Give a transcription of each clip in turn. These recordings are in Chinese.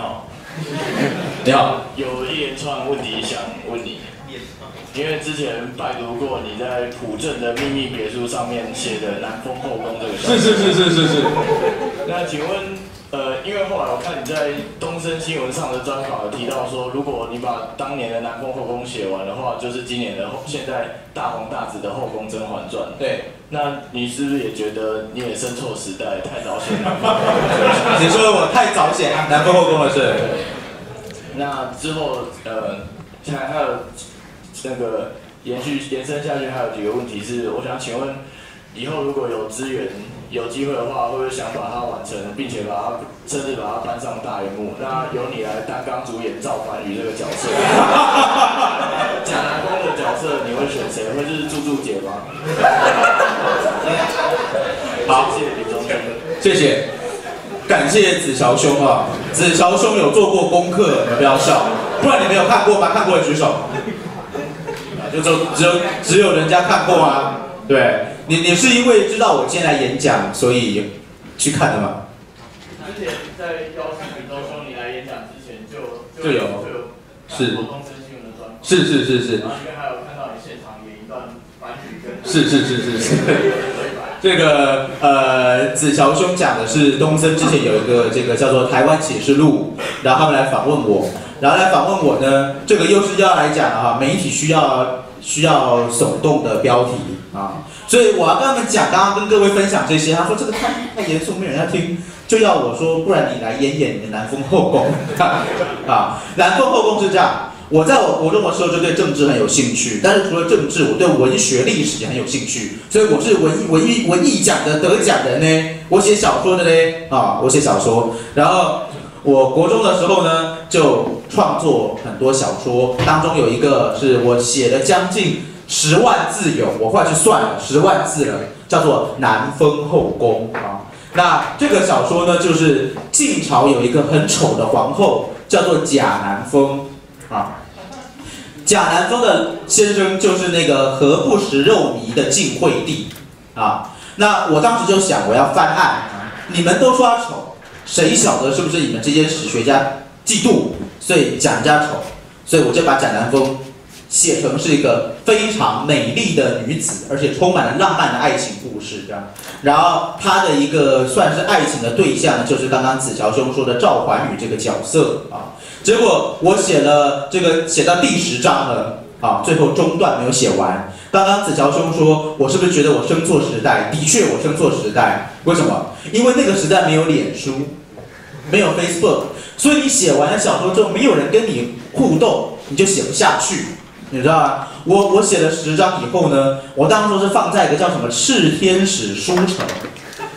好，你好，有一连串问题想问你，因为之前拜读过你在朴正的秘密别墅上面写的南丰后宫这个小说。是。那请问，因为后来我看你在东森新闻上的专访有提到说，如果你把当年的南丰后宫写完的话，就是今年的现在大红大紫的《后宫甄嬛传》。对。那你是不是也觉得你也生错时代，太早写南丰？你说我太早写南丰后宫了是？那之后现在还有那个延伸下去，还有几个问题是，我想请问，以后如果有资源、有机会的话，会不会想把它完成，并且甚至把它搬上大荧幕？那由你来担纲主演赵凡宇这个角色。贾南风的角色你会选谁？会是柱姐吗？好，谢谢李宗盛，谢谢，感谢子乔兄啊，子乔兄有做过功课，你们不要笑，不然你没有看过吗？看过的举手。只有人家看过啊，对，你是因为知道我今天来演讲，所以去看的吗？之前在邀请李宗兄你来演讲之前就有是东森新闻的专访，是，然后里面还有看到你现场演一段反语跟是，这个子乔兄讲的是东森之前有一个这个叫做台湾启示录，然后他们来访问我。然后来访问我呢，这个又是要来讲啊，媒体需要耸动的标题啊，所以我要跟他们讲，刚刚跟各位分享这些，他说这个太严肃，没人要听，就要我说，不然你来演你的南丰后宫啊。南丰后宫是这样，我在我国中的时候就对政治很有兴趣，但是除了政治，我对文学历史也很有兴趣，所以我是文艺奖的得奖人呢，我写小说的呢啊，我写小说，然后。我国中的时候呢，就创作很多小说，当中有一个是我写了将近10万字有，我后来去算了10万字了，叫做《南丰后宫》啊。那这个小说呢，就是晋朝有一个很丑的皇后，叫做贾南风啊。贾南风的先生就是那个何不食肉糜的晋惠帝啊。那我当时就想，我要翻案，你们都说他丑。谁晓得是不是你们这些史学家嫉妒，所以讲人家丑，所以我就把贾南风写成是一个非常美丽的女子，而且充满了浪漫的爱情故事这样。然后她的一个算是爱情的对象，就是刚刚子乔兄说的赵环宇这个角色啊。结果我写到第10章了啊，最后中段没有写完。刚刚子乔兄说，我是不是觉得我生错时代？的确，我生错时代。为什么？因为那个时代没有脸书，没有 Facebook， 所以你写完了小说之后，没有人跟你互动，你就写不下去，你知道吗？我写了10章以后呢，我当初是放在一个叫什么赤天使书城，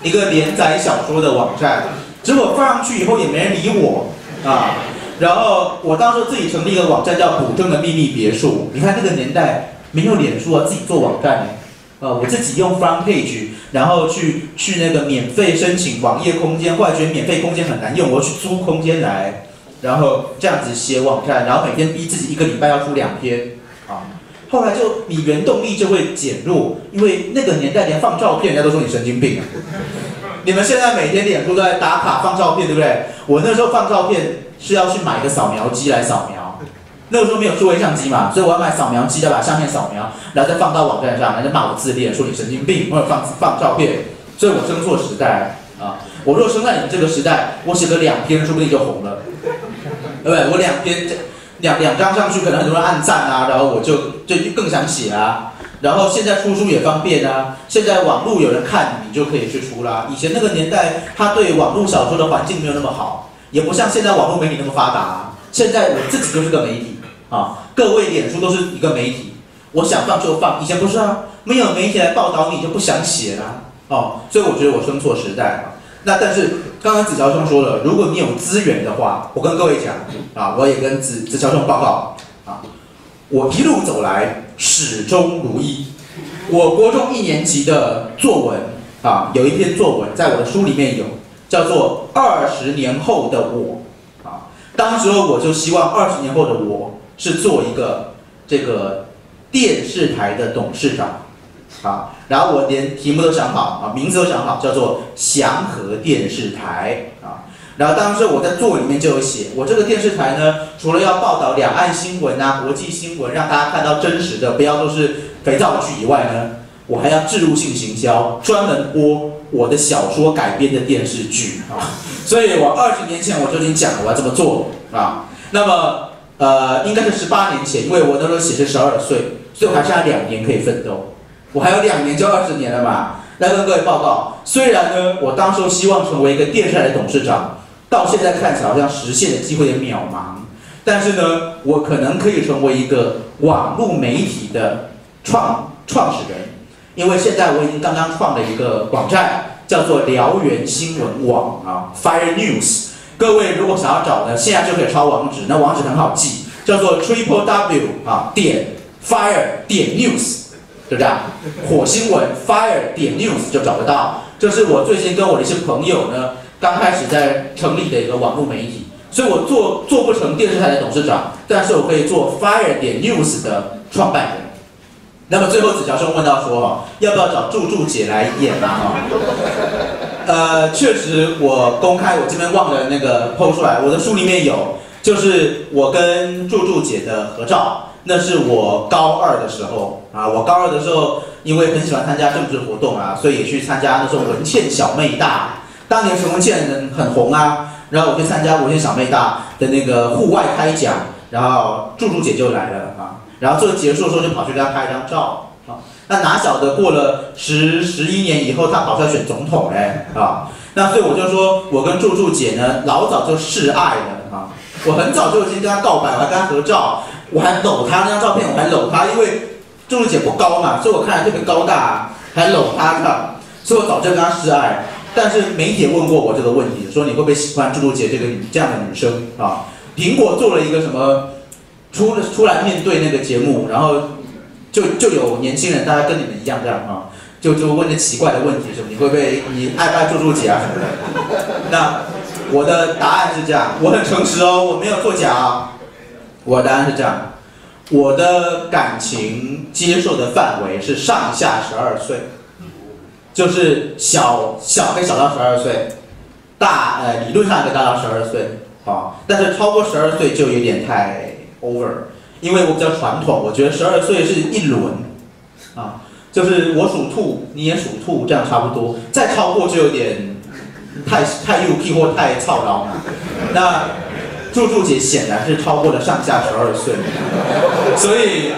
一个连载小说的网站，结果放上去以后也没人理我啊。然后我当时自己成立一个网站叫朴正的秘密别墅，你看那个年代。没有脸书啊，自己做网站我自己用 front page， 然后去那个免费申请网页空间，后来觉得免费空间很难用，我去租空间来，然后这样子写网站，然后每天逼自己1个礼拜要出2篇啊。后来就你原动力就会减弱，因为那个年代连放照片人家都说你神经病啊。你们现在每天脸书都在打卡放照片，对不对？我那时候放照片是要去买一个扫描机来扫描。那个时候没有数位相机嘛，所以我要买扫描机，要把相片扫描，然后再放到网站上，人家骂我自恋，说你神经病，或者放照片，所以我生错时代啊！我如果生在你们这个时代，我写个2篇，说不定就红了，对不对？我2篇两张上去，可能很多人按赞啊，然后我就更想写啊。然后现在出书也方便啊，现在网络有人看你就可以去出啦。以前那个年代，他对网络小说的环境没有那么好，也不像现在网络媒体那么发达。现在我自己就是个媒体啊，各位脸书都是一个媒体，我想放就放。以前不是啊，没有媒体来报道你就不想写啦哦，所以我觉得我生错时代啊。那但是刚刚子乔兄说了，如果你有资源的话，我跟各位讲啊，我也跟子乔兄报告啊，我一路走来始终如一。我国中1年级的作文啊，有一篇作文在我的书里面有，叫做20年后的我。当时我就希望20年后的我是做一个这个电视台的董事长，啊，然后我连题目都想好啊，名字都想好，叫做祥和电视台啊。然后当时我在作文里面就有写，我这个电视台呢，除了要报道两岸新闻啊、国际新闻，让大家看到真实的，不要都是肥皂剧以外呢，我还要置入性行销，专门播我的小说改编的电视剧啊。所以我20年前我就已经讲了我要这么做啊。那么应该是18年前，因为我那时候写是12岁，所以我还剩下2年可以奋斗，我还有2年就20年了嘛。来跟各位报告，虽然呢，我当初希望成为一个电视台的董事长，到现在看起来好像实现的机会也渺茫，但是呢，我可能可以成为一个网络媒体的创始人，因为现在我已经刚刚创了一个网站，叫做燎原新闻网啊 ，Fire News。各位如果想要找呢，现在就可以抄网址，那网址很好记，叫做 www 啊点 fire 点 news。就这样，火星文 fire 点 news 就找得到。这是我最近跟我的一些朋友呢，刚开始在成立的一个网络媒体。所以我做不成电视台的董事长，但是我可以做 fire 点 news 的创办人。那么最后子乔兄问到说，要不要找柱柱姐来演啊？确实我公开，我这边忘了那个 PO 出来，我的书里面有，就是我跟柱柱姐的合照。那是我高2的时候啊，我高2的时候，因为很喜欢参加政治活动啊，所以也去参加那时候文茜小妹大。当年陈文茜很红啊，然后我去参加文茜小妹大的那个户外开讲，然后柱柱姐就来了啊，然后最后结束的时候就跑去跟她拍一张照啊。那哪晓得过了11年以后，她跑出来选总统嘞啊！那所以我就说，我跟柱柱姐呢，老早就示爱了啊，我很早就已经跟她告白，我还跟她合照。我还搂她那张照片，我还搂她，因为柱柱姐不高嘛，所以我看起来特别高大，还搂她的，所以我早就跟她示爱。但是媒体也问过我这个问题，说你会不会喜欢柱柱姐这样的女生啊？苹果做了一个什么出来面对那个节目，然后就有年轻人，大家跟你们一样这样啊，就问那奇怪的问题，说你会不会你爱不爱柱柱姐啊什么的？那我的答案是这样，我很诚实哦，我没有作假啊。我的答案是这样，我的感情接受的范围是上下12岁，就是小可以小到12岁，理论上可以大到12岁啊，但是超过12岁就有点太 over， 因为我比较传统，我觉得12岁是一轮啊，就是我属兔，你也属兔，这样差不多，再超过就有点太幼屁或太操劳了，那。柱柱姐显然是超过了上下12岁，所以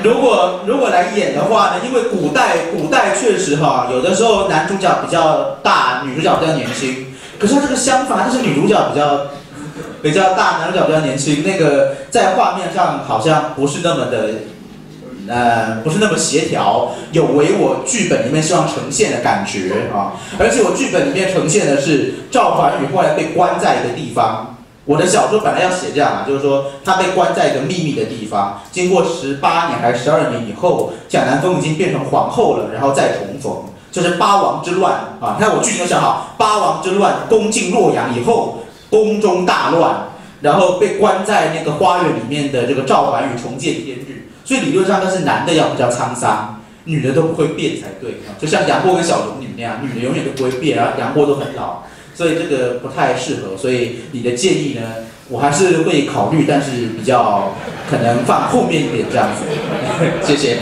如果来演的话呢，因为古代确实哈，有的时候男主角比较大，女主角比较年轻。可是这个相反，就是女主角比较大，男主角比较年轻，那个在画面上好像不是那么的不是那么协调，有违我剧本里面希望呈现的感觉啊。而且我剧本里面呈现的是赵怀宇后来被关在一个地方。我的小说本来要写这样啊，就是说他被关在一个秘密的地方，经过18年还是12年以后，蒋南风已经变成皇后了，然后再重逢，就是八王之乱啊。看我剧情都想好，八王之乱攻进洛阳以后，宫中大乱，然后被关在那个花园里面的这个赵怀宇重见天日，所以理论上都是男的要比较沧桑，女的都不会变才对啊，就像杨过跟小龙女那样，女的永远都不会变，然后杨过都很老。所以这个不太适合，所以你的建议呢，我还是会考虑，但是比较可能放后面一点这样子。谢谢。